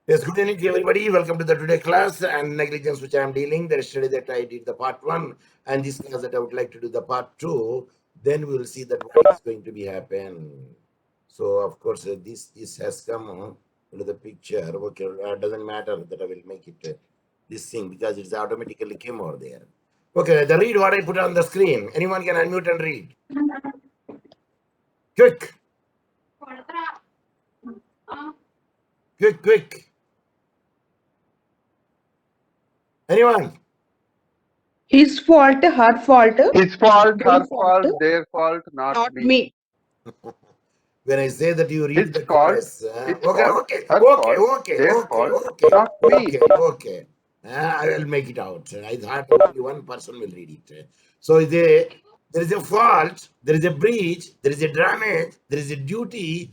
Yes, good evening to everybody. Welcome to the today class and negligence which I am dealing. The yesterday that I did the part 1 and this class that I would like to do the part 2. Then we will see that what is going to be happen. So of course this has come into the picture. Okay, doesn't matter that I will make it this thing because it's automatically came over there. Okay, the read what I put on the screen. Anyone can unmute and read. Quick, quick. Anyone? His fault, her fault, His fault, their her fault, fault, their fault, not not me. me. When I say that you read His the fault, twice, his okay, fault, okay, her okay, fault, okay, their okay, fault, okay, not me. okay, okay. I will make it out. I thought only one person will read it. So there is a fault, there is a breach, there is a damage, there is a duty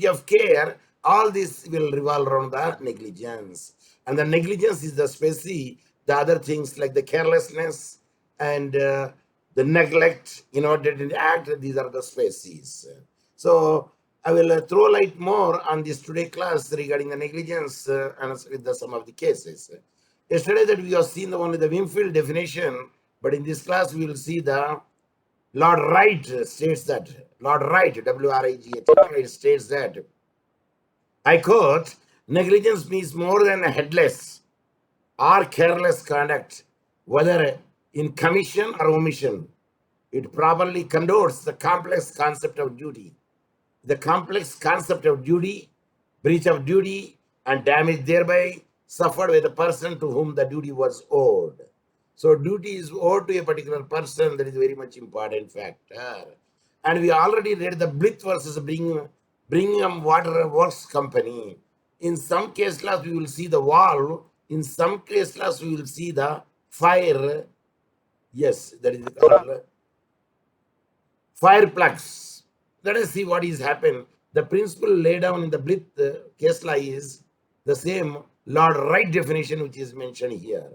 of care. All this will revolve around the negligence. And the negligence is the specie, the other things like the carelessness and the neglect, inordinate act, these are the species. So I will throw light more on this today class regarding the negligence and with some of the cases. Yesterday that we have seen only the Wimfield definition, but in this class we will see the Lord Wright states that, Lord Wright, W-R-I-G-H, states that, I quote, negligence means more than a headless or careless conduct, whether in commission or omission. It properly connotes the complex concept of duty. The complex concept of duty, breach of duty, and damage thereby suffered by the person to whom the duty was owed. So duty is owed to a particular person. That is very much important factor. And we already read the Blith versus Brigham Water Works Company. In some case laws, we will see the valve. In some case laws, we will see the fire. Yes, that is called fire plugs. Let us see what is happened. The principle laid down in the Blith case law is the same Lord Wright definition which is mentioned here.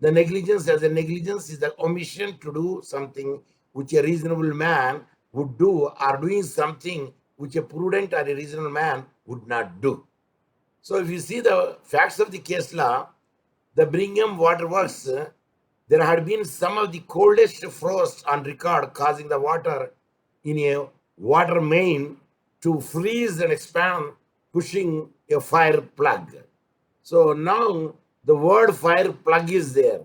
The negligence as a negligence is the omission to do something which a reasonable man would do, or doing something which a prudent or a reasonable man would not do. So if you see the facts of the case law, the Brigham Water Works, there had been some of the coldest frost on record, causing the water in a water main to freeze and expand, pushing a fire plug. So now the word fire plug is there.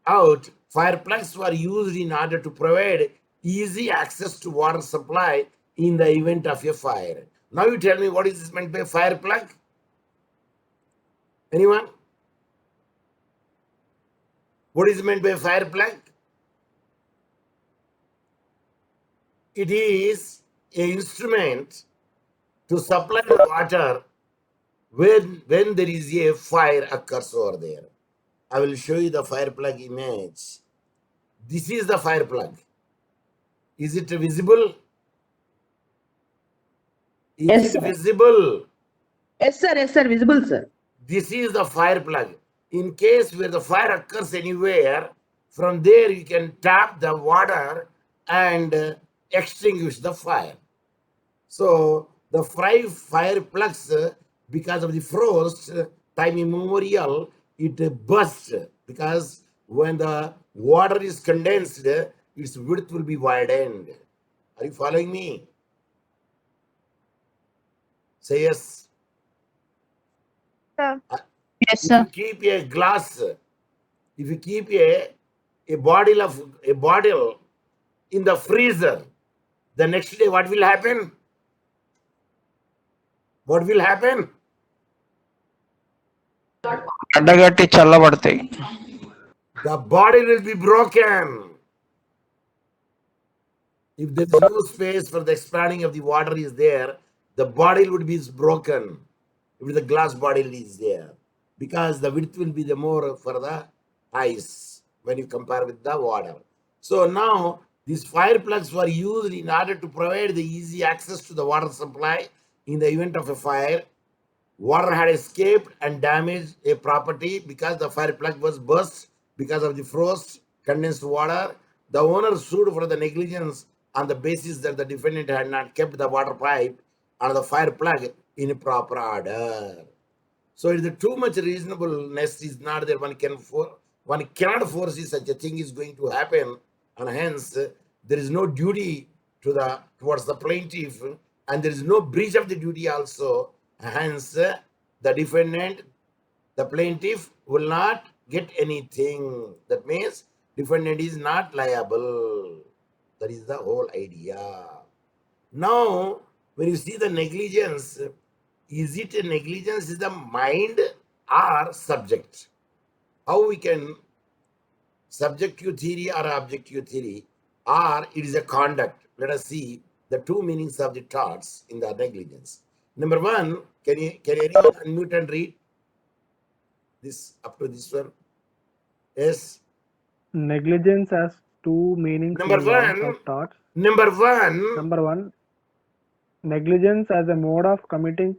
Out, fire plugs were used in order to provide easy access to water supply in the event of a fire. Now you tell me what is this meant by fire plug? Anyone? What is meant by fire plug? It is an instrument to supply the water when there is a fire occurs over there. I will show you the fire plug image. This is the fire plug. Is it visible? Is Yes, it sir. visible? Yes, sir, visible, sir. This is the fire plug. In case where the fire occurs anywhere, from there you can tap the water and extinguish the fire. So the fire plugs, because of the frost, time immemorial, it bursts because when the water is condensed, its width will be widened. Are you following me? Say yes. Sir. Yes, If sir. you keep a glass, if you keep a bottle in the freezer, the next day what will happen? What will happen? అడ్డగట్టి చల్లబడతాయి. The bottle will be broken. If there is no space for the expanding of the water is there, the bottle would be broken. If the glass bottle is there, because the width will be the more for the ice when you compare with the water. So now these fire plugs were used in order to provide the easy access to the water supply in the event of a fire. Water had escaped and damaged a property because the fire plug was burst because of the frost, condensed water. The owner sued for the negligence on the basis that the defendant had not kept the water pipe and the fire plug in proper order. So if the too much reasonableness is not there, one cannot foresee such a thing is going to happen, and hence there is no duty towards the plaintiff, and there is no breach of the duty also. Hence, the defendant, the plaintiff will not get anything. That means defendant is not liable. That is the whole idea. Now, when you see the negligence, is it a negligence is the mind or subject? How we can subjective theory or objective theory, or it is a conduct? Let us see the two meanings of the thoughts in the negligence. Number one, can anyone unmute and read this up to this one? Yes. Negligence has two meanings Number in laws one. of torts. Number one. Number one, negligence as a mode of committing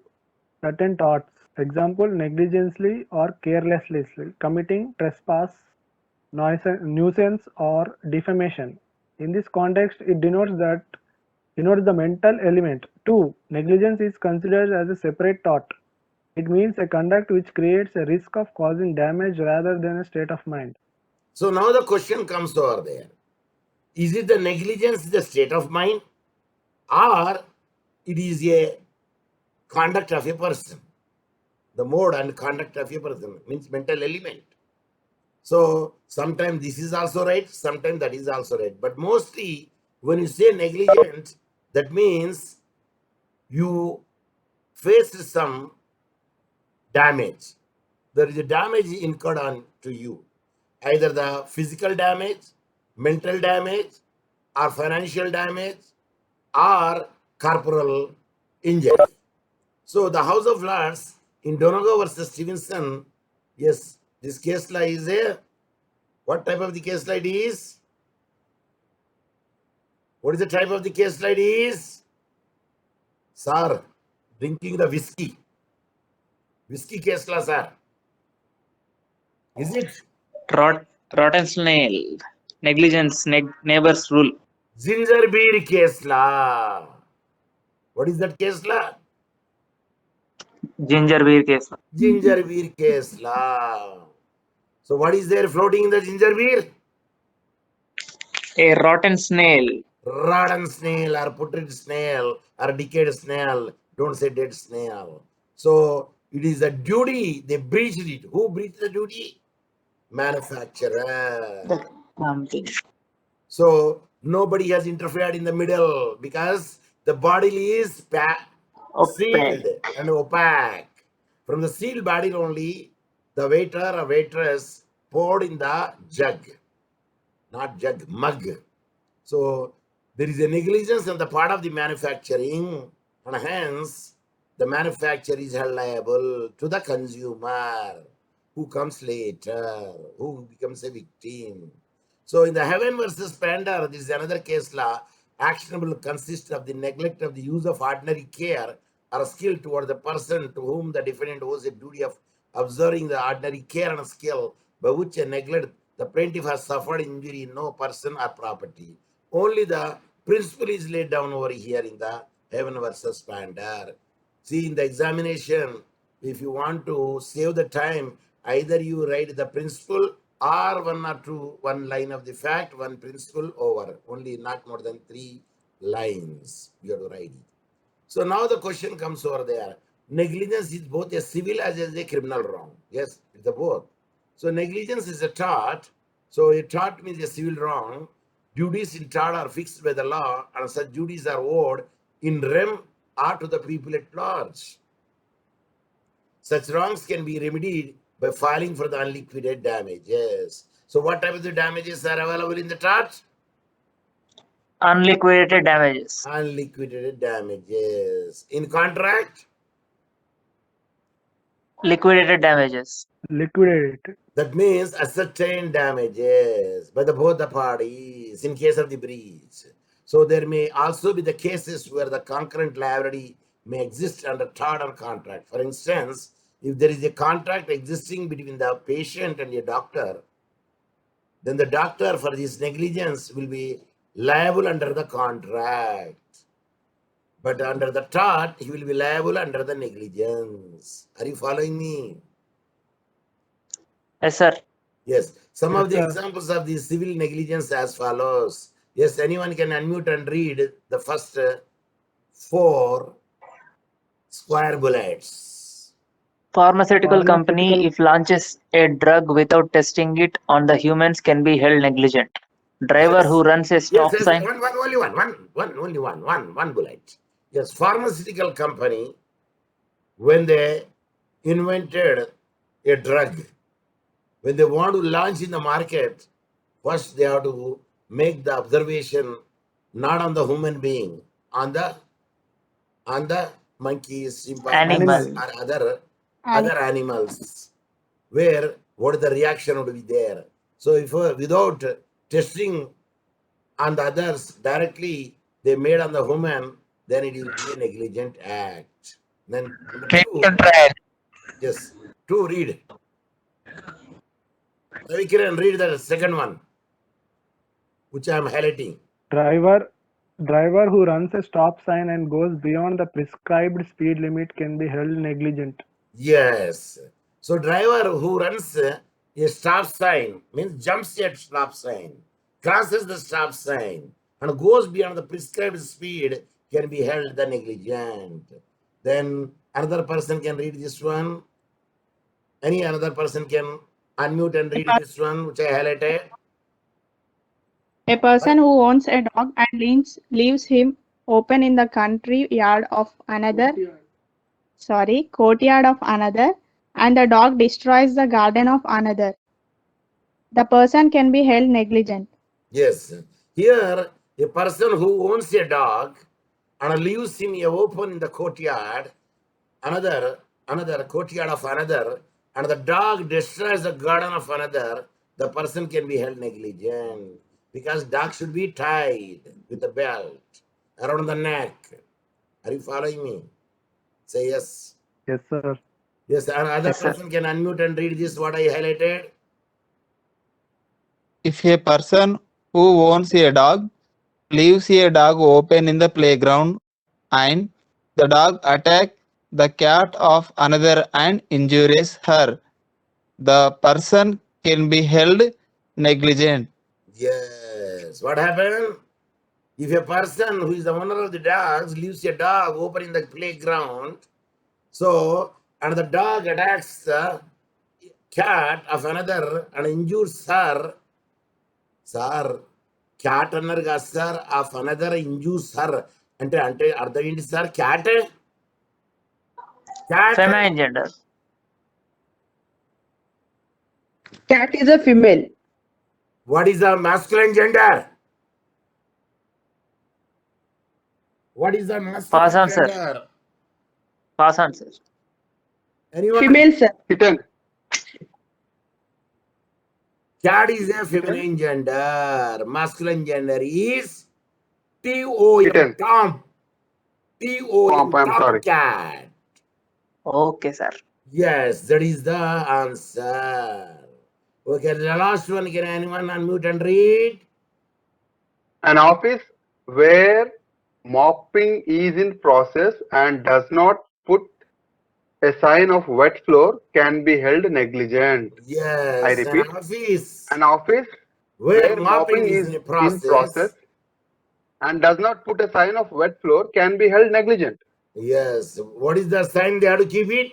certain torts. Example, negligently or carelessly committing trespass, nuisance, or defamation. In this context, it denotes the mental element. 2. Negligence is considered as a separate tort. It means a conduct which creates a risk of causing damage rather than a state of mind. So now the question comes over there. Is it the negligence the state of mind, or it is a conduct of a person? The mode and conduct of a person means mental element. So sometimes this is also right, sometimes that is also right. But mostly when you say negligent, that means you faced some damage. There is a damage incurred on to you. Either the physical damage, mental damage, or financial damage, or corporal injury. So the House of Lords in Donegal versus Stevenson, yes, this case law is a, what type of the case law it is? What is the type of the case law it is? Sir, drinking the whiskey. Whiskey case law, sir. Is it? Rotten snail. Negligence. Neighbor's rule. Ginger beer case law. What is that case law? Ginger beer case. Ginger beer case law. So what is there floating in the ginger beer? A rotten snail. Rotten snail or putrid snail or decayed snail. Don't say dead snail. So it is a duty. They breached it. Who breached the duty? Manufacturer. So nobody has interfered in the middle because the bottle is sealed and opaque. From the sealed bottle only, the waiter or waitress poured in the jug, not jug, mug. So there is a negligence on the part of the manufacturing, and hence the manufacturer is held liable to the consumer who comes later, who becomes a victim. So in the Heaven versus Panda, this is another case law. Actionable consists of the neglect of the use of ordinary care or skill toward the person to whom the defendant owes a duty of observing the ordinary care and skill by which a neglect the plaintiff has suffered injury in no person or property. Only the principle is laid down over here in the Heaven versus Panda. See, in the examination, if you want to save the time, either you write the principle or one line of the fact, one principle over, only not more than 3 lines you have to write it. So now the question comes over there. Negligence is both a civil as well as a criminal wrong. Yes, it's a both. So negligence is a tort. So a tort means a civil wrong. Duties in tort are fixed by the law, and such duties are owed in rem or to the people at large. Such wrongs can be remedied by filing for the unliquidated damages. So what type of the damages are available in the tort? Unliquidated damages. Unliquidated damages. In contract? Liquidated damages. Liquidated. That means ascertained damages by both the parties in case of the breach. So there may also be the cases where the concurrent liability may exist under tort or contract. For instance, if there is a contract existing between the patient and a doctor, then the doctor for his negligence will be liable under the contract. But under the tort, he will be liable under the negligence. Are you following me? Yes, sir. Yes. Some Yes, of the sir. examples of the civil negligence as follows. Yes, anyone can unmute and read the first 4 square bullets. Pharmaceutical company, Pharmaceutical. if launches a drug without testing it on the humans, can be held negligent. Driver Yes. who runs a Yes, stop yes, sign. one bullet. Yes, pharmaceutical company, when they invented a drug, when they want to launch in the market, first they have to make the observation not on the human being, on the monkeys, chimpanzees, Animal. Animal. or other animals, where what is the reaction would be there. So if without testing on the others directly, they made on the human, then it will be a negligent act. Then number 2, yes, 2 read. Ravikiran, read the second one, which I am highlighting. Driver. Driver who runs a stop sign and goes beyond the prescribed speed limit can be held negligent. Yes. So driver who runs a stop sign, means jumps at stop sign, crosses the stop sign, and goes beyond the prescribed speed can be held the negligent. Then another person can read this one. Any another person can unmute and read this one, which I highlighted. A person who owns a dog and leaves him open in the courtyard of another, and the dog destroys the garden of another. The person can be held negligent. Yes. Here, a person who owns a dog and leaves him open in the courtyard, another courtyard of another, and the dog destroys the garden of another, the person can be held negligent, because dog should be tied with a belt around the neck. Are you following me? Say yes. Yes, sir. Yes, another Yes, sir. person can unmute and read this, what I highlighted. If a person who owns a dog leaves a dog open in the playground and the dog attacks the cat of another and injures her, the person can be held negligent. Yes. What happened? If a person who is the owner of the dogs leaves a dog open in the playground, so and the dog attacks the cat of another and injures her, sir, cat అన్నారు కదా sir of another ఇంజూస్ her అంటే అంటే అర్థం ఏంటి sir? Cat cat Feminine gender. Cat is a female. What is the masculine gender? What is the Pass masculine on, sir. gender? Pass on, sir. Anyone? Female, sir. Kitten. Cat is a feminine gender. Masculine gender is T-O-M, Kitten. Tom. T-O-M, I'm sorry. Tomcat. Okay, sir. Yes, that is the answer. Okay, the last one, can anyone unmute and read? An office where mopping is in process and does not put a sign of wet floor can be held negligent. Yes, I repeat, an office an office where where mopping is in process. and does not put a sign of wet floor can be held negligent. Yes, what is the sign they have to keep it?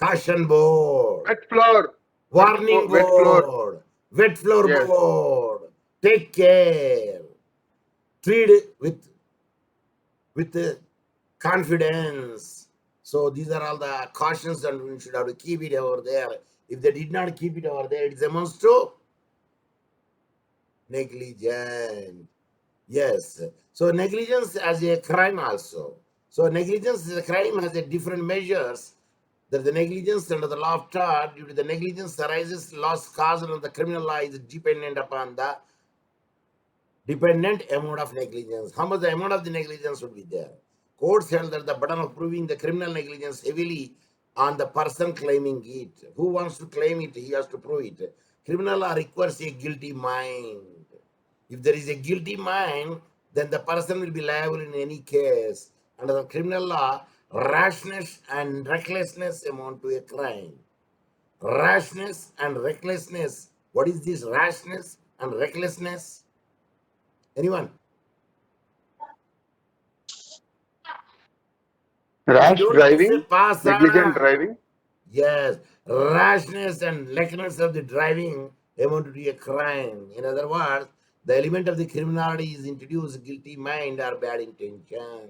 Caution board. Wet floor. Warning Wet floor. board. Wet floor Yes. board. Take care. Treat with confidence. So these are all the cautions, and we should have to keep it over there. If they did not keep it over there, it amounts to negligence. Yes. So negligence as a crime also. So negligence as a crime has a different measures. That the negligence under the law of tort, due to the negligence arises loss caused under the criminal law is dependent upon the dependent amount of negligence. How much the amount of the negligence would be there? Courts held that the burden of proving the criminal negligence heavily on the person claiming it. Who wants to claim it, he has to prove it. Criminal law requires a guilty mind. If there is a guilty mind, then the person will be liable in any case. Under the criminal law, rashness and recklessness amount to a crime. Rashness and recklessness. What is this rashness and recklessness? Anyone? Rash Don't say driving, pass. negligent driving. Yes, rashness and recklessness of the driving amount to be a crime. In other words, the element of the criminality is introduced guilty mind or bad intention.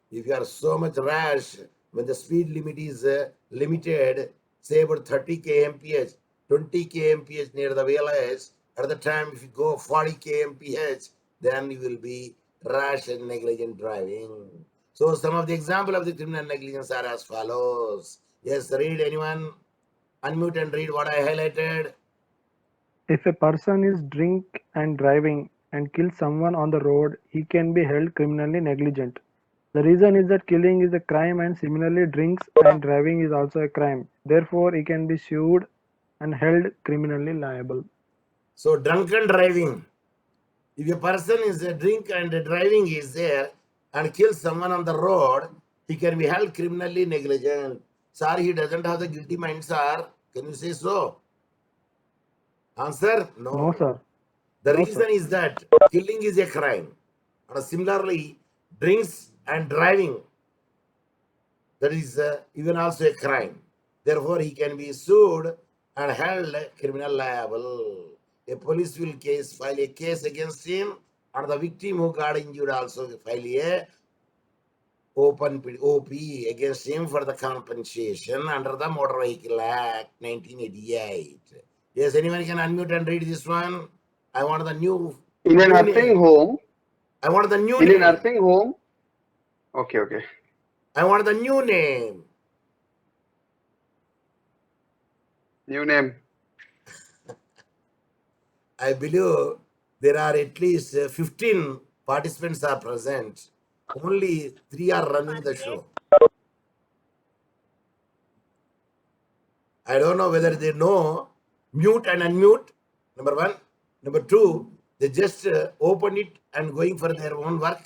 If you are so much rash when the speed limit is limited, say about 30 kmph, 20 kmph near the village, at the time if you go 40 kmph, then you will be rash and negligent driving. So some of the example of the criminal negligence are as follows. Yes, read anyone. Unmute and read what I highlighted. If a person is drink and driving and kills someone on the road, he can be held criminally negligent. The reason is that killing is a crime and similarly drinks and driving is also a crime. Therefore, he can be sued and held criminally liable. So drunken driving. If a person is a drink and driving is there and kills someone on the road, he can be held criminally negligent. Sir, he doesn't have the guilty mind, sir. Can you say so? Answer? No. No, sir. The No, reason sir. is that killing is a crime. And similarly, drinks and driving, that is even also a crime. Therefore, he can be sued and held criminal liable. A police will file a case against him, and the victim who got injured also file a open OP against him for the compensation under the Motor Vehicle Act 1988. Yes, anyone can unmute and read this one. I want the new In a new nursing name. home, I want the new in a name. nursing home, okay. I want the new name. New name. I believe there are at least 15 participants are present. Only 3 are running the show. I don't know whether they know mute and unmute, number one. Number two, they just open it and going for their own work,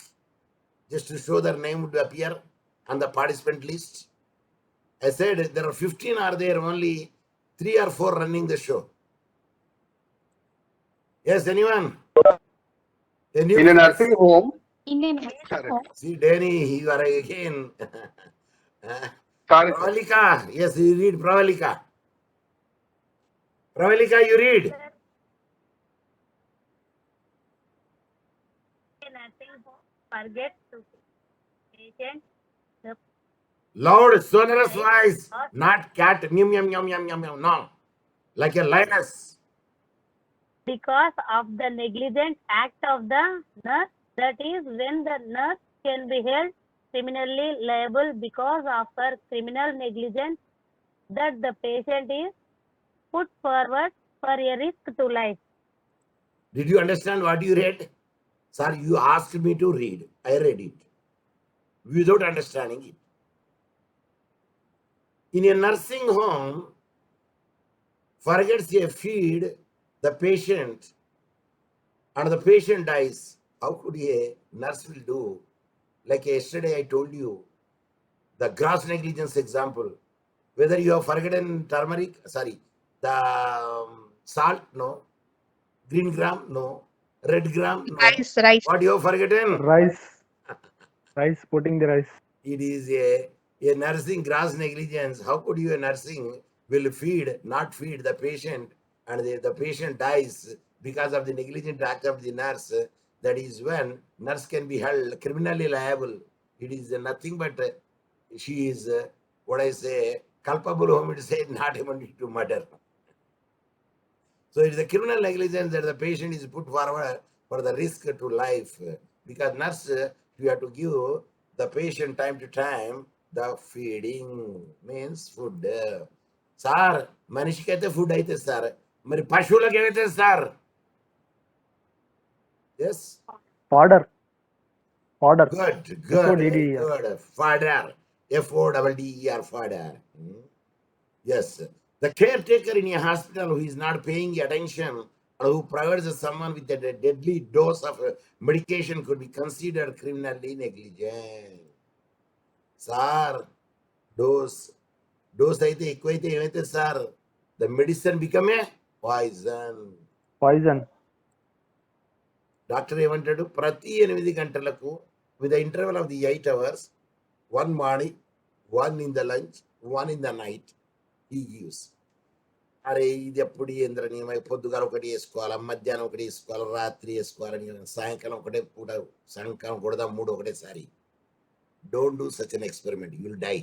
just to show their name would appear on the participant list. I said there are 15 are there, only 3 or 4 running the show. Yes, anyone? In a nursing home, See, Danny, you are again. sorry, sir. Pravalika, yes, you read Pravalika. Pravalika, you read. Forget to patient Loud, sonorous voice, not cat, meow, meow, meow, meow, meow, meow, no. Like a lioness. because of the negligent act of the nurse. That is, when the nurse can be held criminally liable because of her criminal negligence that the patient is put forward for a risk to life. Did you understand what you read? Sir, you asked me to read. I read it without understanding it. In a nursing home, forgets a feed the patient and the patient dies. How could a nurse will do? Like yesterday I told you, the gross negligence example. Whether you have forgotten the salt, no. Green gram, no. Red gram, no. Rice. What you have forgotten? Rice. Rice, putting the rice. It is a nursing gross negligence. How could you, a nursing, will not feed the patient, and the patient dies because of the negligent act of the nurse? That is when nurse can be held criminally liable. It is nothing but she is, what I say, culpable homicide, not even to murder. So it is a criminal negligence that the patient is put forward for the risk to life, because nurse, you have to give the patient time to time the feeding, means food. Sir మనిషికి అయితే food అయితే sir, మరి పశువులకు ఏమైతే sir? Yes. Fodder. Good. F-O-D-D-E-R. Good. Fodder. F-O-D-D-E-R, fodder. Yes. The caretaker in a hospital who is not paying attention who provides someone with a deadly dose of medication could be considered criminally negligent. Sir, dose అయితే ఎక్కువైతే ఏమైతే sir the medicine become a poison. Poison. Doctor ఏమంటాడు, ప్రతి 8 గంటలకు with the interval of the 8 hours, one morning, one in the lunch, one in the night, he gives. అరే ఇది ఎప్పుడు ఏంద్ర నియమ, పొద్దుగాల ఒకటి వేసుకోవాలి, మధ్యాహ్నం ఒకటి వేసుకోవాలి, రాత్రి వేసుకోవాలని, సాయంకాలం ఒకటే పూట, సాయంకాలం కొడదాం 3 ఒకటేసారి. Don't do such an experiment, you will die.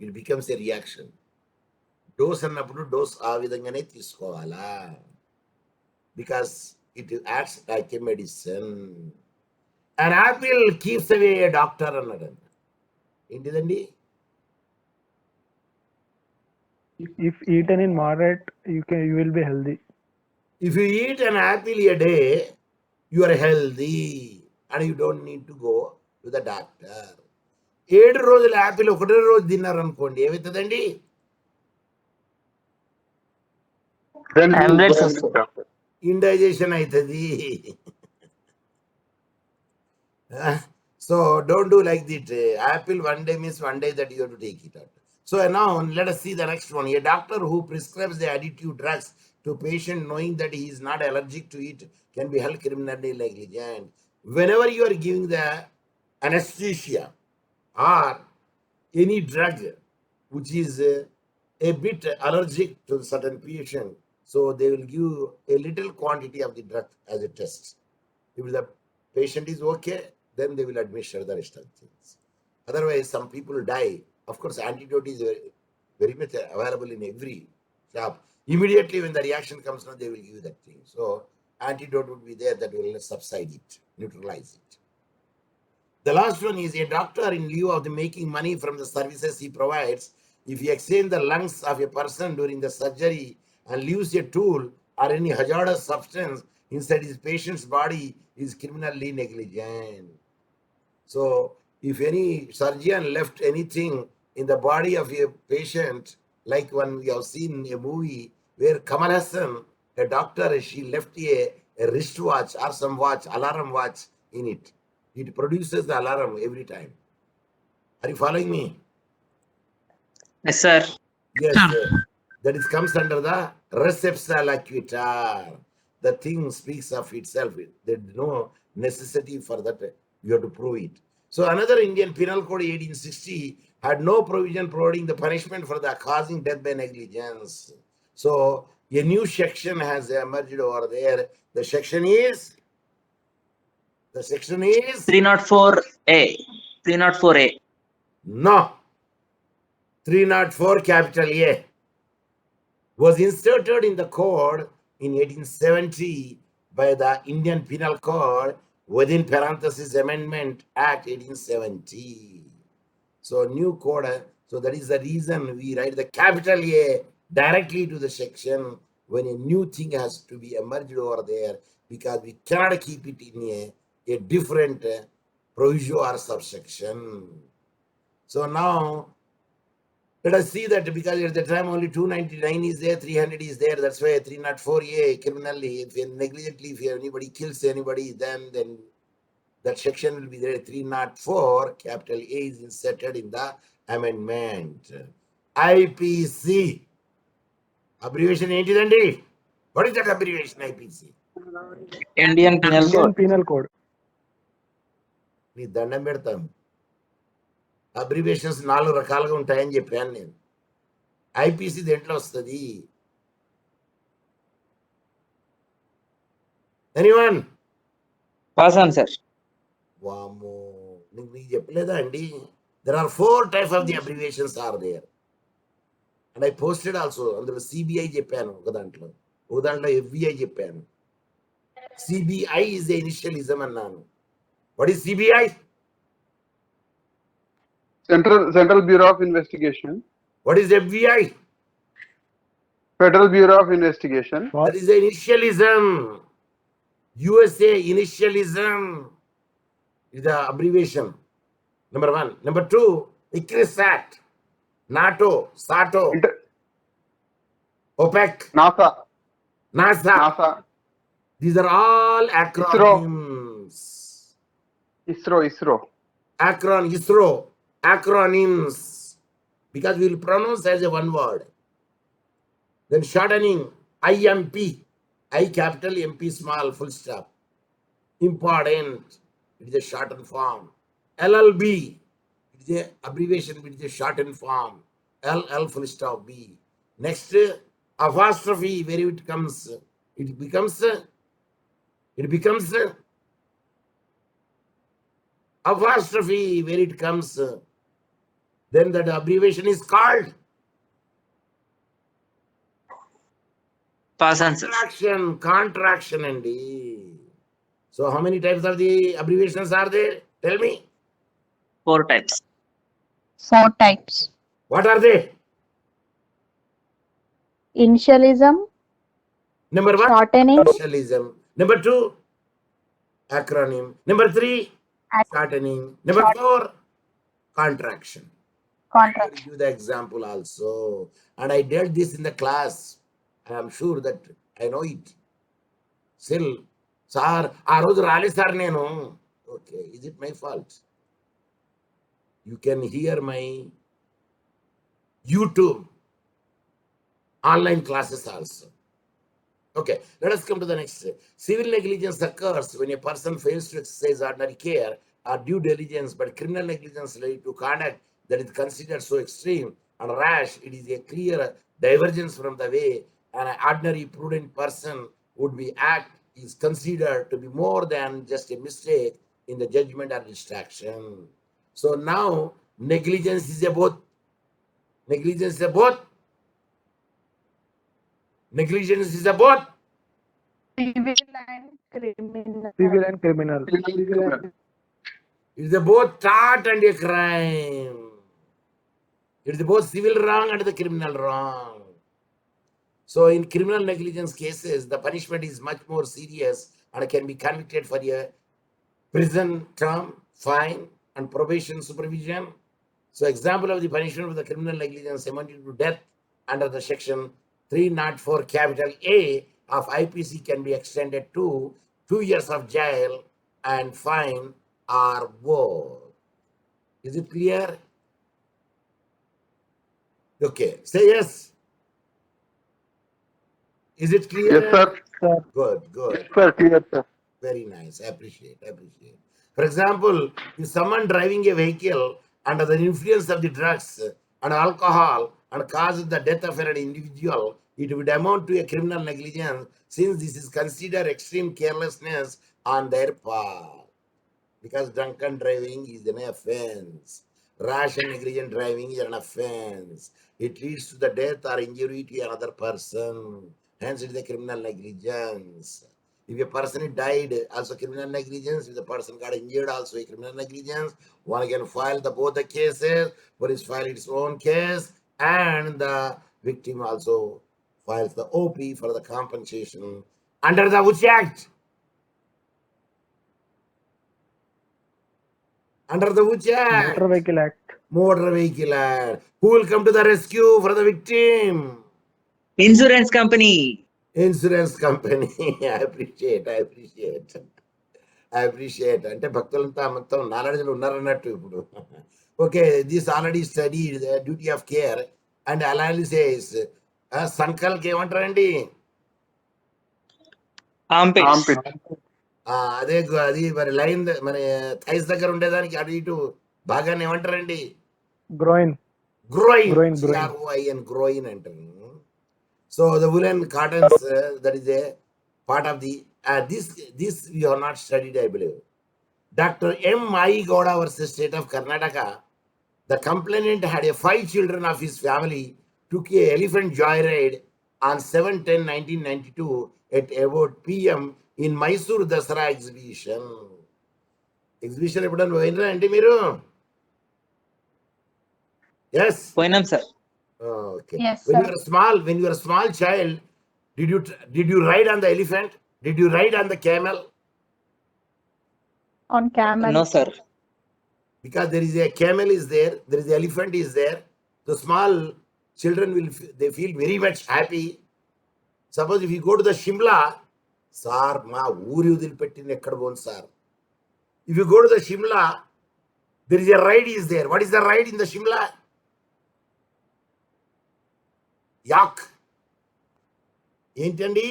It becomes a reaction. Dose అన్నప్పుడు డోస్ ఆ విధంగానే తీసుకోవాలా, because it acts like a medicine. And apple keeps away a doctor అన్నాడంట. ఏంటిదండి? If eaten in moderate, you will be healthy. If you eat an apple a day, you are healthy and you don't need to go to the doctor. 7 రోజులు Apple ఒకటే రోజు తిన్నారనుకోండి, ఏమవుతుందండి? Then we Amulets go to వస్తుంది. the doctor. Indigestion అవుతుంది. So don't do like that. Apple one day means one day that you have to take it out. So now let us see the next one. A doctor who prescribes the additive drugs to patient knowing that he is not allergic to it can be held criminally negligent. Whenever you are giving the anesthesia or any drug which is a bit allergic to certain patient, so they will give a little quantity of the drug as a test. If the patient is okay, then they will administer the rest of the things. Otherwise, some people die. Of course, antidote is very much available in every shop. Immediately when the reaction comes now, they will give that thing. So antidote would be there that will subside it, neutralize it. The last one is a doctor, in lieu of the making money from the services he provides, if he examines the lungs of a person during the surgery and leaves a tool or any hazardous substance inside his patient's body, is criminally negligent. So if any surgeon left anything in the body of a patient, like when we have seen a movie where Kamal Hassan, a doctor, she left a wristwatch or some watch, alarm watch in it. It produces the alarm every time. Are you following me? Yes, sir. Yes, that is comes under the receptional acquitor. The thing speaks of itself. There is no necessity for that. You have to prove it. So another Indian Penal Code 1860 had no provision providing the punishment for the causing death by negligence. So a new section has emerged over there. The section is 304A. 304A. No. 304 capital A was inserted in the code in 1870 by the Indian Penal Code within parenthesis Amendment Act 1870. So new code. So that is the reason we write the capital A directly to the section when a new thing has to be emerged over there, because we cannot keep it in a different proviso or subsection. So now let us see that, because at the time only 299 is there, 300 is there. That's why 304A criminally, if you negligently, if anybody kills anybody, then that section will be there. 304 capital A is inserted in the amendment. IPC. Abbreviation ఏంటిదండి? What is that abbreviation, IPC? Indian Penal Indian Code. Penal Code. నీ దండం పెడతాం. Abbreviations 4 రకాలుగా ఉంటాయని చెప్పాను నేను. IPC దేంట్లో వస్తుంది? ఎనీవన్? Pass on, sir. వామ్మో, నీకు చెప్పలేదా అండి? There are 4 types of the abbreviations are there. And I posted also. అందులో సిబిఐ చెప్పాను ఒక దాంట్లో ఎఫ్బిఐ చెప్పాను. సిబిఐ is the initialism అన్నాను. What is CBI? Central Bureau of Investigation. What is FBI? Federal Bureau of Investigation. What? That is the initialism. USA initialism is the abbreviation. Number 1. Number 2, ICRISAT, NATO, SATO, Inter- OPEC, NASA. NASA. NASA, These are all acronyms. ISRO. ISRO. Acronyms. Because we will pronounce as a one word. Then shortening, IMP. I capital, MP small, full stop. Important. It is a shortened form. LLB. It is a abbreviation, it is a shortened form. LL full stop B. Next, apostrophe, where it comes, it becomes apostrophe, where it comes, then that abbreviation is called Pass answers. contraction, Andy. So how many types of the abbreviations are there? Tell me. 4 types. 4 types. What are they? Initialism, Number 1, shortening, initialism. Number 2, acronym. Number 3, shortening. Number 4, contraction. I will give you the example also. And I dealt this in the class. I am sure that I know it. Still, sir, ఆ రోజు రాలే sir నేను. Okay, is it my fault? You can hear my YouTube online classes also. Okay, let us come to the next. Civil negligence occurs when a person fails to exercise ordinary care or due diligence, but criminal negligence related to conduct that is considered so extreme and rash, it is a clear divergence from the way an ordinary prudent person would be act is considered to be more than just a mistake in the judgment or distraction. So now negligence is about Negligence is about Civil and criminal. It's both tort and a crime. It's both civil wrong and the criminal wrong. So in criminal negligence cases, the punishment is much more serious and can be convicted for a prison term, fine, and probation supervision. So example of the punishment of the criminal negligence amounting to death under the section 304 capital A of IPC can be extended to 2 years of jail and fine or both. Is it clear? Okay, say yes. Is it clear? Yes, sir. Good. Yes, sir. Clear, sir. Very nice. Appreciate. For example, if someone driving a vehicle under the influence of the drugs and alcohol and causes the death of an individual, it would amount to a criminal negligence since this is considered extreme carelessness on their part. Because drunken driving is an offense. Rash and negligent driving is an offense. It leads to the death or injury to another person. Hence, it is a criminal negligence. If a person died, also criminal negligence. If the person got injured, also a criminal negligence. One can file both the cases. Police file its own case, and the victim also files the OP for the compensation under the which act? Under the which act? Motor Vehicle Act. Motor Vehicle Act. Who will come to the rescue for the victim? Insurance company. Insurance company. I appreciate. అంటే భక్తులంతా మొత్తం నాలెడ్జ్లో ఉన్నారన్నట్టు ఇప్పుడు. Okay, this already study duty of care and analysis. సంకల్కి ఏమంటారండి? Armpits. అదే అది మరి లైన్ మన థైస్ దగ్గర ఉండేదానికి అటు ఇటు భాగాన్ని ఏమంటారండి? Groin. గ్రోయిన్. గ్రోయిన్ అంటారు. So the woolen cottons, that is a part of the this we have not studied, I believe. Dr. M. I. Gowda versus State of Karnataka. The complainant had 5 children of his family, took a elephant joyride on 7/10/1992 at about PM in Mysore Dasara exhibition. Exhibition ఎప్పుడన్నా పోయినరా అంటే మీరు? Yes. Poinam sir. Okay. Yes, When sir. you were a small child, did you ride on the elephant? Did you ride on the camel? On camel. No sir. Because there is a camel is there is the elephant is there. The small children they feel very much happy. Suppose if you go to the Shimla, sir మా ఊరి వదిలిపెట్టిన ఎక్కడ పోను sir. If you go to the Shimla, there is a ride is there. What is the ride in the Shimla? Yak. ఏంటండి?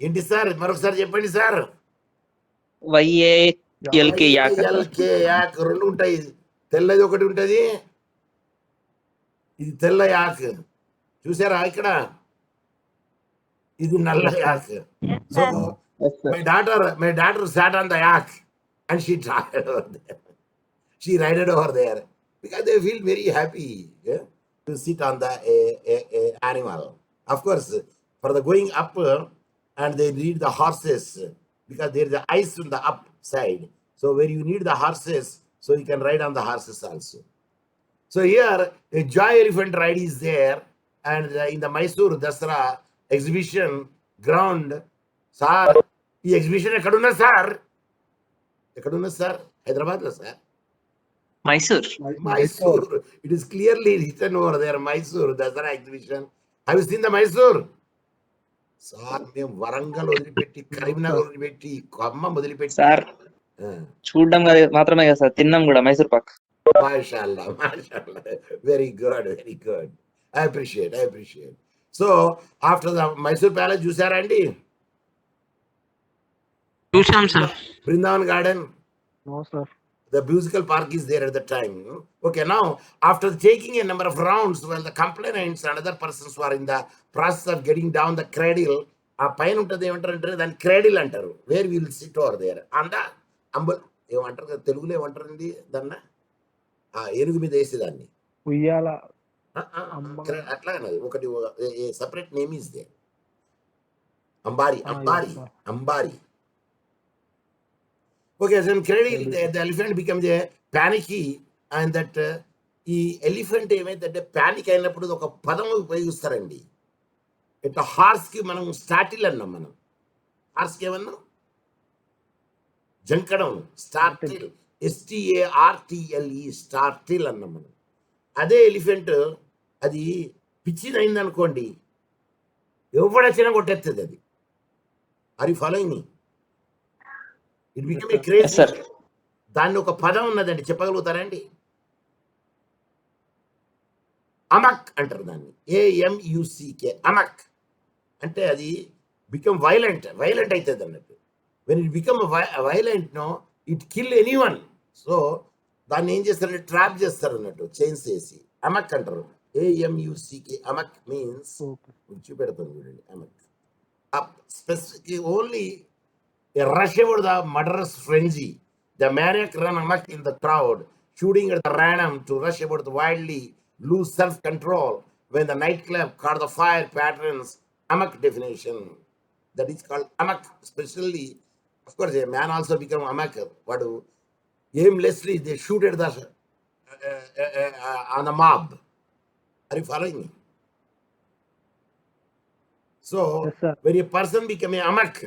ఏంటి sir? మరొకసారి చెప్పండి sir. YALK యాక్. LK యాక్ రెండు ఉంటాయి. తెల్లది ఒకటి ఉంటుంది, ఇది తెల్ల యాక్. చూసారా ఇక్కడ? ఇది నల్ల యాక్. So my daughter sat on the yak and she tried over there. She rided over there because they feel very happy, yeah, to sit on the animal. Of course, for the going up, and they need the horses because there is the ice on the up side. So where you need the horses, so you can ride on the horses also. So here a joy elephant ride is there, and in the Mysore Dasara exhibition ground, sir, ఈ exhibition ఎక్కడున్నా sir? ఎక్కడున్నా sir? Hyderabad లో sir? Mysore. It is clearly written over there, Mysore Dasara exhibition. Have you seen the Mysore? Sir మేము వరంగల్ వదిలిపెట్టి, కరీంనగర్ వదిలిపెట్టి, ఖమ్మం వదిలిపెట్టి sir చూడడం మాత్రమే కదా సార్, తిన్నాం కూడా మైసూర్ పాక్. మాషాల్లా మాషాల్లా, very good very good. I appreciate. So after the Mysore palace చూసారా అండి? చూసాం sir. Brindavan Garden? No, sir. The musical park is there at the time. Okay, now after taking a number of rounds, while the complainants and other persons who are in the process of getting down the cradle, ఆ పైన ఉంటుంది ఏమంటారు, దాన్ని cradle అంటారు. Where will sit over there on the amble, ఏమంటారు కదా తెలుగులో, ఏమంటారండి దాన్ని? ఏనుగు మీద వేసేదాన్ని ఉయ్యాల. అట్లా ఒకటి సపరేట్ నేమ్ ఇస్ దేర్. అంబారి. Okay, so in cradle, the elephant becomes a panicky, and that ఈ ఎలిఫెంట్ ఏమైందంటే పానిక్ అయినప్పుడు ఒక పదం ఉపయోగిస్తారండి. ఇట్లా హార్స్కి మనం స్టాటిల్ అన్నాం. మనం హార్స్కి ఏమన్నాం? జంకడం, స్టార్టిల్, STARTLE, స్టార్టిల్ అన్నాం మనం. అదే ఎలిఫెంట్ అది పిచ్చిదైంది అనుకోండి, ఎవడొచ్చినా కొట్టేస్తుంది అది. Are you following me? It become a crazy. దాన్ని ఒక పదం ఉన్నదండి, చెప్పగలుగుతారండి? అమక్ అంటారు దాన్ని, AMUCK, అమక్. అంటే అది బికమ్ వైలెంట్ అవుతుంది అన్నట్టు. When it become violent no it kill anyone. So దాన్ని ఏం చేస్తారంటే ట్రాప్ చేస్తారు అన్నట్టు, చైన్స్ వేసి. అమక్ అంటారు, AMUCK. అమక్ మీన్స్, చూపెడతాను చూడండి, అమక్. Specific only a rush over the murderous frenzy. The maniac run amok in the crowd, shooting at the random to rush about the wildly, lose self-control when the nightclub caught the fire patterns. Amok definition. That is called amok. Especially, of course, a man also become amok. But aimlessly they shoot at the on the mob. Are you following me? So Yes, sir. when a person become a amok,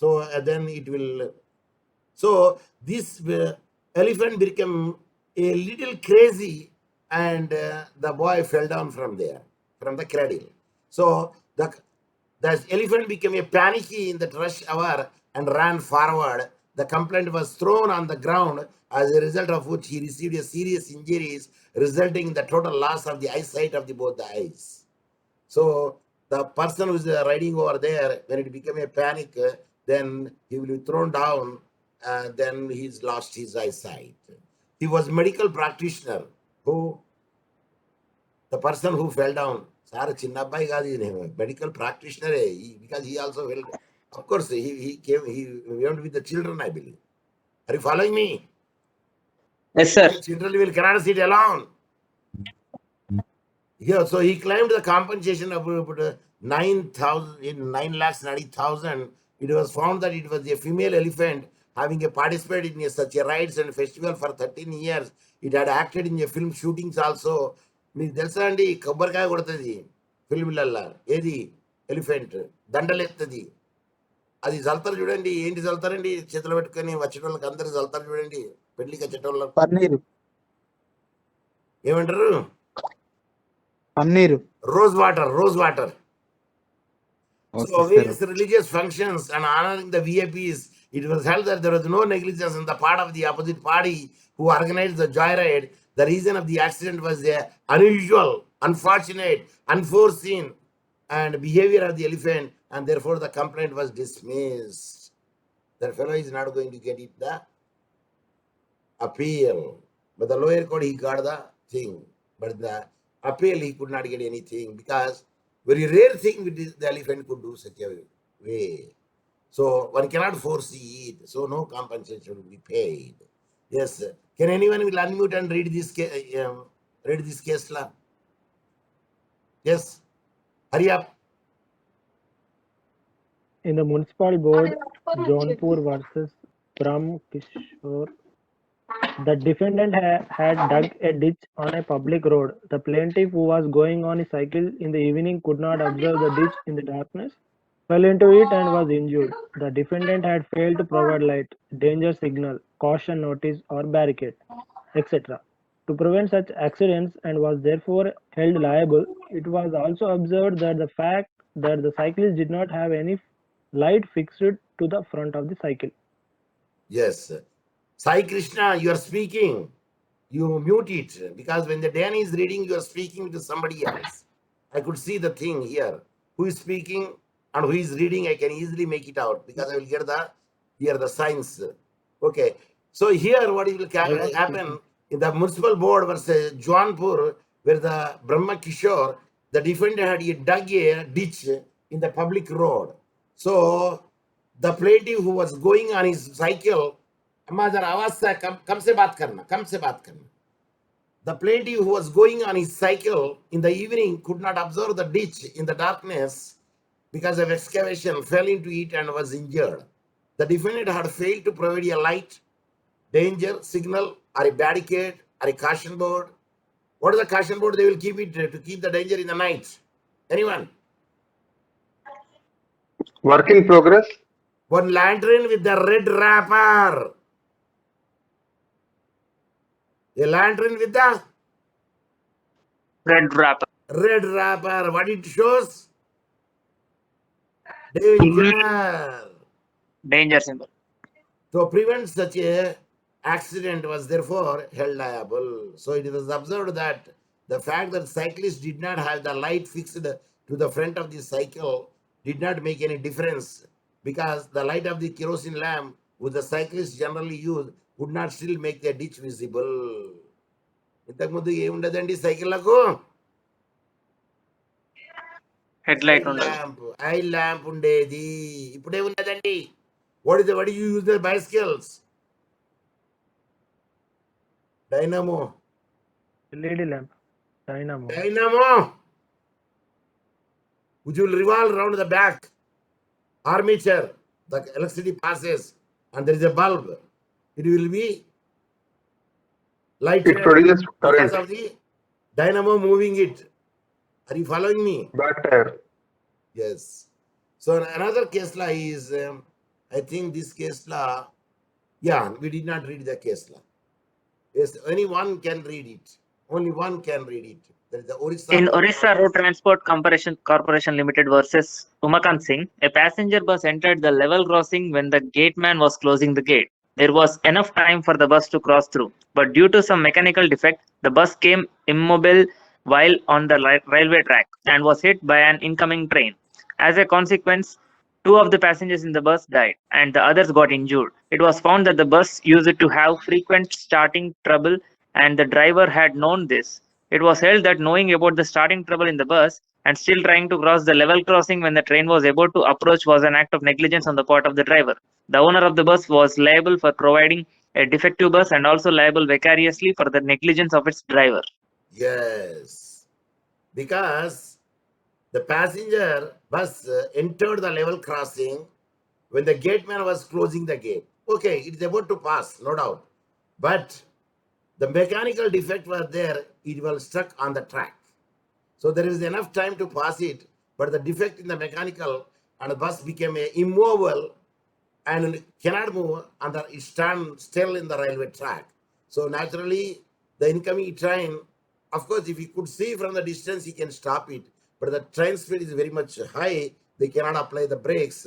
so then it will. So this elephant became a little crazy, and the boy fell down from there, from the cradle. So the elephant became a panicky in that rush hour and ran forward. The complaint was thrown on the ground, as a result of which he received a serious injuries, resulting in the total loss of the eyesight of both the eyes. So the person who is riding over there, when it became a panic, then he will be thrown down, and then he's lost his eyesight. He was medical practitioner who, the person who fell down, sir, chinnabbai gaadi medical practitioner, because he also fell. Of course, he went with the children, I believe. Are you following me? Yes, sir. Children will cannot sit alone. Yeah, so he claimed the compensation of 9,90,000. It was found that it was a female elephant having participated in such a rides and festival for 13 years. It had acted in a film shootings also. మీకు తెలుసా అండి, కొబ్బరికాయ కొడుతుంది ఫిల్మ్లల్లా. ఏది? Elephant దండలు ఎత్తుంది. అది చల్తారు చూడండి. ఏంటి చల్తారండి? చేతులు పెట్టుకొని వచ్చిన వాళ్ళకి అందరికి చల్తారు చూడండి, పెళ్లికి వచ్చేటోళ్ళ. పన్నీరు. ఏమంటారు? Paneer. Rose water. So various religious functions and honoring the VIPs, it was held that there was no negligence on the part of the opposite party who organized the joyride. The reason of the accident was the unusual, unfortunate, unforeseen, and behavior of the elephant, and therefore the complaint was dismissed. That fellow is not going to get it the appeal. But the lower court, he got the thing. But the appeal, he could not get anything because very rare thing which the elephant could do such a way. So one cannot foresee it. So no compensation will be paid. Yes. Sir. Can anyone will unmute and read this case law? Yes. Hurry up. In the municipal board, Jaunpur versus Brahm Kishore, the defendant had dug a ditch on a public road. The plaintiff, who was going on a cycle in the evening, could not observe the ditch in the darkness, fell into it and was injured. The defendant had failed to provide light, danger signal, caution notice or barricade, etc. to prevent such accidents and was therefore held liable. It was also observed that the fact that the cyclist did not have any light fixed to the front of the cycle. Yes. Sai Krishna, you are speaking. You mute it because when the Dan is reading, you are speaking to somebody else. I could see the thing here. Who is speaking and who is reading, I can easily make it out because I will get the signs. Okay. So here what will happen in the municipal board versus Jaunpur, where the Brahma Kishore, the defendant had dug a ditch in the public road. So the plaintiff who was going on his cycle, the plaintiff who was going on his cycle in the evening could not observe the ditch in the darkness because of excavation, fell into it and was injured. The defendant had failed to provide a light, danger signal, or a barricade, or a caution board. What is the caution board? They will keep it to keep the danger in the night. Anyone? Work in progress. One lantern with the red wrapper. A lantern with the Red wrapper. red wrapper. What it shows? Danger. Danger symbol. To prevent such a accident was therefore held liable. So it was observed that the fact that cyclists did not have the light fixed to the front of the cycle did not make any difference because the light of the kerosene lamp which the cyclists generally use would not still make the ditch visible. ఇంతకు ముందు ఏముండదండి సైకిళ్లకు Headlight I lamp ఉండేది. ఇప్పుడే ఉన్నదండి. What do you use the bicycles? Dynamo. LED lamp. Dynamo. Which will revolve around the back. Armature. The electricity passes and there is a bulb. It will be lighted It produces because current. of the dynamo moving it. Are you following me? Back tire. Yes. So another case law is, I think this case law, yeah, we did not read the case law. Yes, anyone can read it. Only one can read it. There is the Orissa. In Orissa Road Transport Corporation Limited versus Umakant Singh, a passenger bus entered the level crossing when the gateman was closing the gate. There was enough time for the bus to cross through, but due to some mechanical defect, the bus came immobile while on the railway track and was hit by an incoming train. As a consequence, 2 of the passengers in the bus died and the others got injured. It was found that the bus used to have frequent starting trouble and the driver had known this. It was held that knowing about the starting trouble in the bus and still trying to cross the level crossing when the train was about to approach was an act of negligence on the part of the driver. The owner of the bus was liable for providing a defective bus and also liable vicariously for the negligence of its driver. Yes, because the passenger bus entered the level crossing when the gateman was closing the gate. Okay, it's about to pass, no doubt. But the mechanical defect was there, it was stuck on the track. So there is enough time to pass it, but the defect in the mechanical and the bus became immobile and cannot move and it stand still in the railway track. So naturally, the incoming train, of course, if he could see from the distance, he can stop it. But the train speed is very much high, they cannot apply the brakes.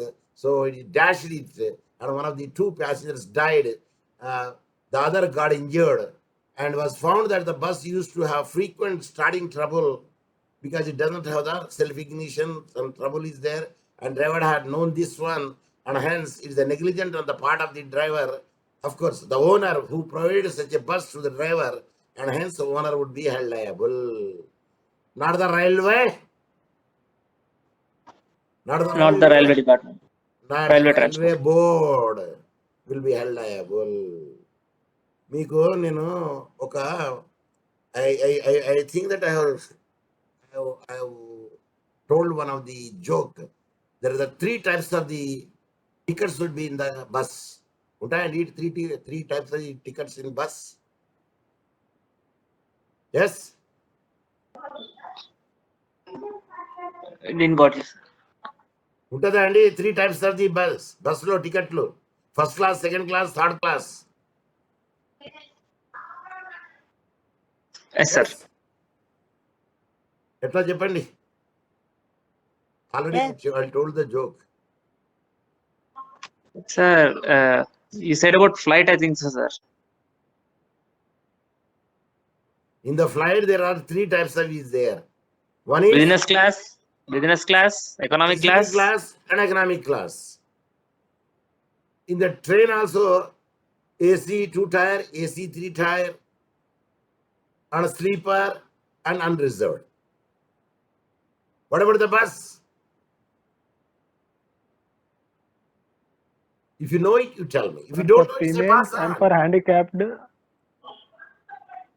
So it dashed it, and one of the two passengers died. The other got injured, and was found that the bus used to have frequent starting trouble because it doesn't have the self-ignition. Some trouble is there, and driver had known this one, and hence it is a negligent on the part of the driver. Of course, the owner who provided such a bus to the driver, and hence the owner would be held liable. Not the railway, not the Not the railway department. not Railway the railway transport. board will be held liable. మీకు నేను ఒక I think that I have told one of the joke. There are the three types of the tickets would be in the bus. ఉంటాయండి three types of the tickets in bus. Yes. Didn't got it. ఉంటుందా అండి three types of the బస్లో టికెట్లు? First class, second class, third class. Yes, sir. ఎట్లా చెప్పండి? Already I told the joke. Sir, you said about flight, I think so, sir. In the flight there are three types of is there. One is Business class, economic executive class. class and economic class. In the train also, AC 2-tier, AC 3-tier, and sleeper and unreserved. What about the bus? If you know it, you tell me. If you don't know, For it's a females bus. and for handicapped.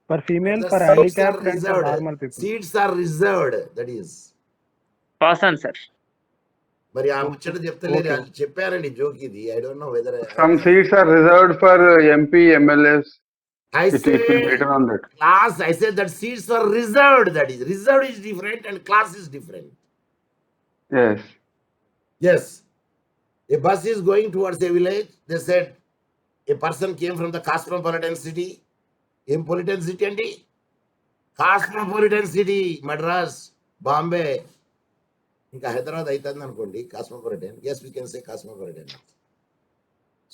For female, The for seats are handicapped and for reserved. normal people. Seats are reserved. That is. Pass on, sir. మరి ఆ ముచ్చట చెప్తలేదు. Okay. వాళ్ళు చెప్పారండి joke ఇది. I don't know whether Some seats are reserved for MP, MLS. I It will be say written on that. class. I said that seats are reserved. That is, reserved is different and class is different. Yes. Yes. A bus is going towards a village. They said a person came from the cosmopolitan city. Impolitan city andi? Cosmopolitan city. Madras, Bombay. ఇంకా హైదరాబాద్ అవుతుంది అనుకోండి cosmopolitan. Yes, we can say cosmopolitan.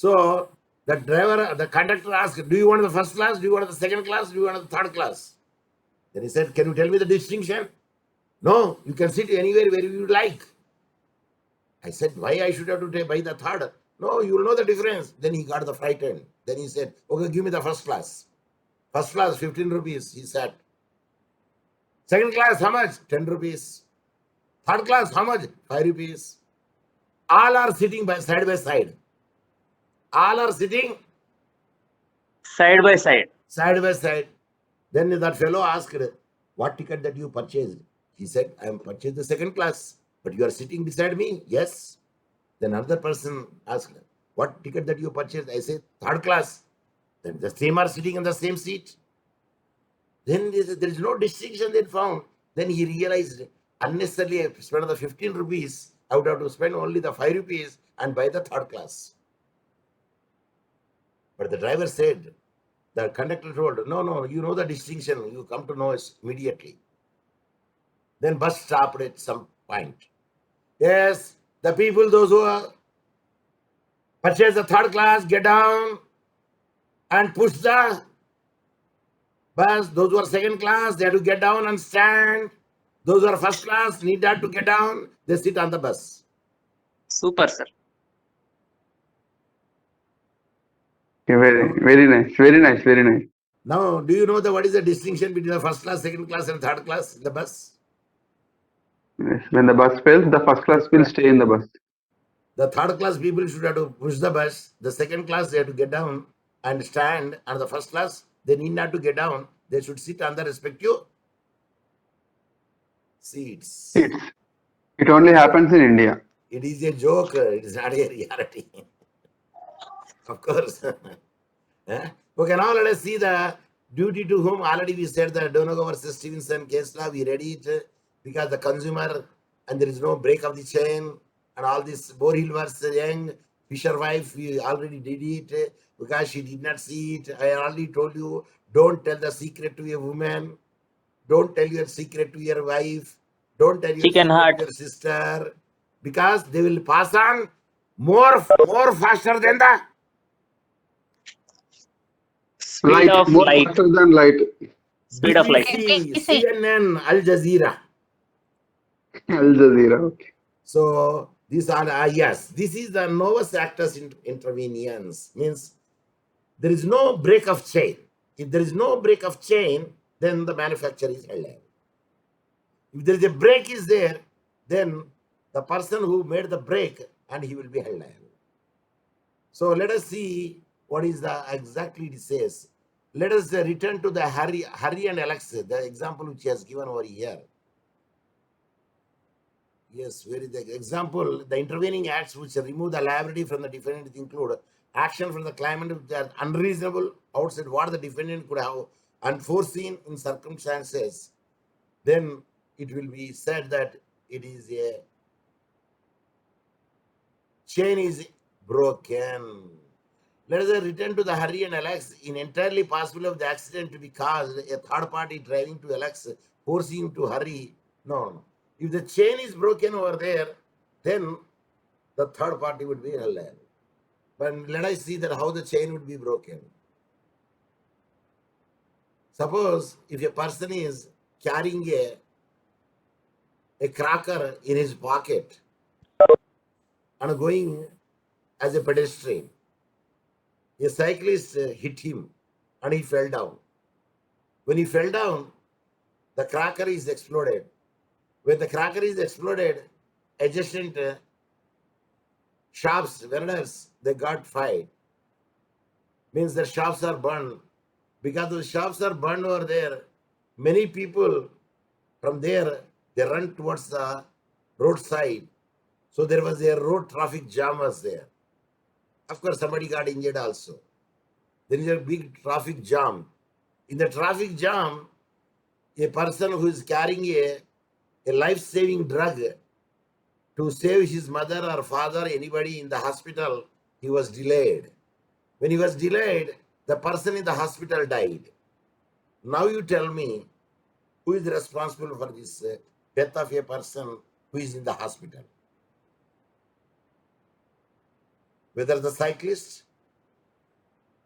So the conductor asked, do you want the first class? Do you want the second class? Do you want the third class? Then he said, can you tell me the distinction? No, you can sit anywhere where you like. I said, why I should have to buy the third? No, you will know the difference. Then he got the frightened. Then he said, okay, give me the first class. First class, 15 rupees, he said. Second class, how much? 10 rupees. Third class, how much? 5 rupees. All are sitting side by side. All are sitting Side by side. side by side. Then that fellow asked, what ticket that you purchased? He said, I am purchased the second class, but you are sitting beside me? Yes. Then another person asked, what ticket that you purchased? I said, third class. Then the same are sitting in the same seat. Then there is no distinction they found. Then he realized, unnecessarily I spent the 15 rupees. I would have to spend only the 5 rupees and buy the third class. But the driver said, the conductor told, no, you know the distinction. You come to know us immediately. Then bus stopped at some point. Yes, the people, those who are purchase the third class, get down and push the bus. Those who are second class, they have to get down and stand. Those who are first class need not to get down. They sit on the bus. Super, sir. Okay, very nice. Very nice. Very nice. Now, do you know what is the distinction between the first class, second class, and third class in the bus? Yes. When the bus fails, the first class will stay in the bus. The third class people should have to push the bus. The second class, they have to get down and stand. And the first class, they need not to get down. They should sit on the respective seats. Seats. It only happens in India. It is a joke. It is not a reality. Of course. Okay, now let us see the duty to whom. Already we said the Donegal versus Stevenson case law. We read it because the consumer and there is no break of the chain and all this. Borhill versus Young, Fisher wife, we already did it because she did not see it. I already told you, don't tell the secret to a woman. Don't tell your secret to your wife. Don't tell your Chicken secret heart. to your sister. because they will pass on more faster than the Speed of More light. faster than light. Speed of light. BBC, CNN, Al Jazeera. Al Jazeera. Okay. So these are yes, this is the novus actus intervenience, means there is no break of chain. If there is no break of chain, then the manufacturer is held liable. If there is a break is there, then the person who made the break and he will be held liable. So let us see what is the exactly it says. Let us return to the Harry and Alex, the example which he has given over here. Yes, where is the example? The intervening acts which remove the liability from the defendant include action from the claimant which are unreasonable outside what the defendant could have unforeseen in circumstances. Then it will be said that it is a chain is broken. Let us return to the Harry and Alex. In entirely possible of the accident to be caused, a third party driving to Alex, forcing him to hurry. No. If the chain is broken over there, then the third party would be held liable. But let us see that how the chain would be broken. Suppose if a person is carrying a cracker in his pocket and going as a pedestrian, a cyclist hit him and he fell down. When he fell down, the cracker is exploded. When the cracker is exploded, adjacent shops, vendors, they got fired. Means the shops are burned. Because the shops are burned over there, many people from there, they run towards the roadside. So there was a road traffic jam was there. Of course, somebody got injured also. There is a big traffic jam. In the traffic jam, a person who is carrying a life-saving drug to save his mother or father, anybody in the hospital, he was delayed. When he was delayed, the person in the hospital died. Now you tell me, who is responsible for this death of a person who is in the hospital? Whether the cyclist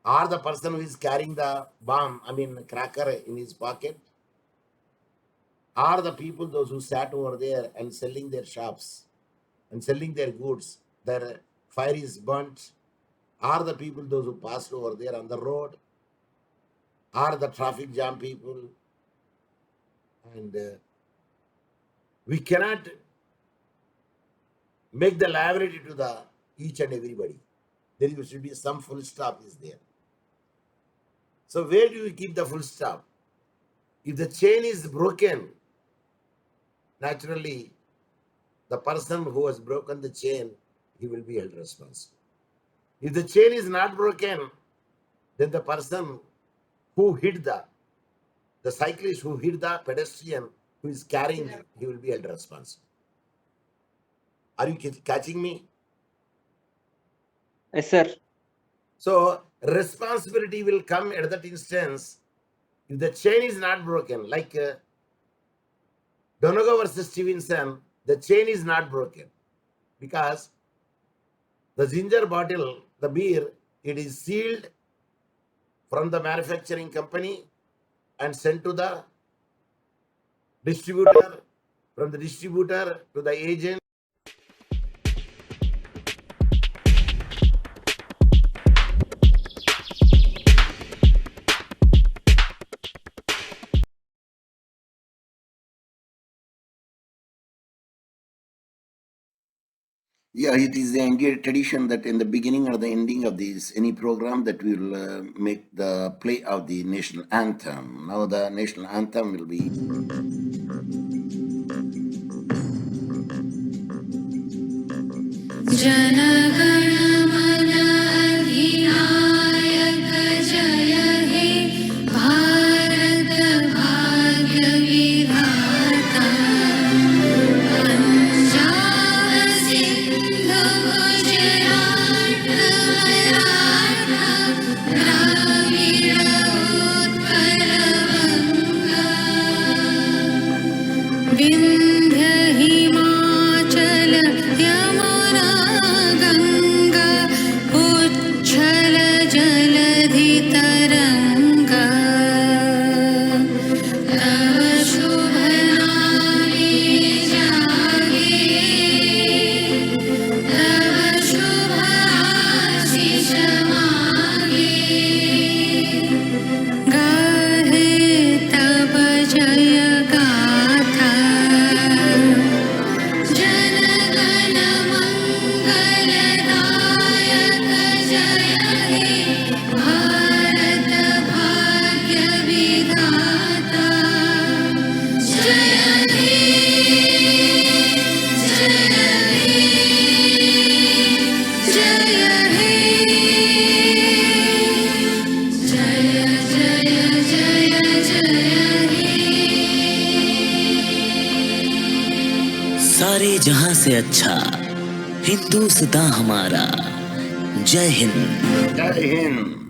or the person who is carrying the cracker in his pocket, or the people, those who sat over there and selling their shops and selling their goods, their fire is burnt, are the people, those who passed over there on the road, are the traffic jam people. And we cannot make the liability to the each and everybody. There should be some full stop is there. So where do you keep the full stop? If the chain is broken, naturally, the person who has broken the chain, he will be held responsible. If the chain is not broken, then the person who hit the cyclist who hit the pedestrian who is carrying him, he will be held responsible. Are you catching me? Yes, sir. So responsibility will come at that instance if the chain is not broken. Like Donegal versus Stevenson, the chain is not broken because the ginger bottle, the beer, it is sealed from the manufacturing company and sent to the distributor, from the distributor to the agent. Yeah, it is the Indian tradition that in the beginning or the ending of any program that we will make the play of the national anthem. Now the national anthem will be. Vindhya Himachal सारे जहां से अच्छा हिंदुस्तां हमारा। जय हिंद। जय हिंद।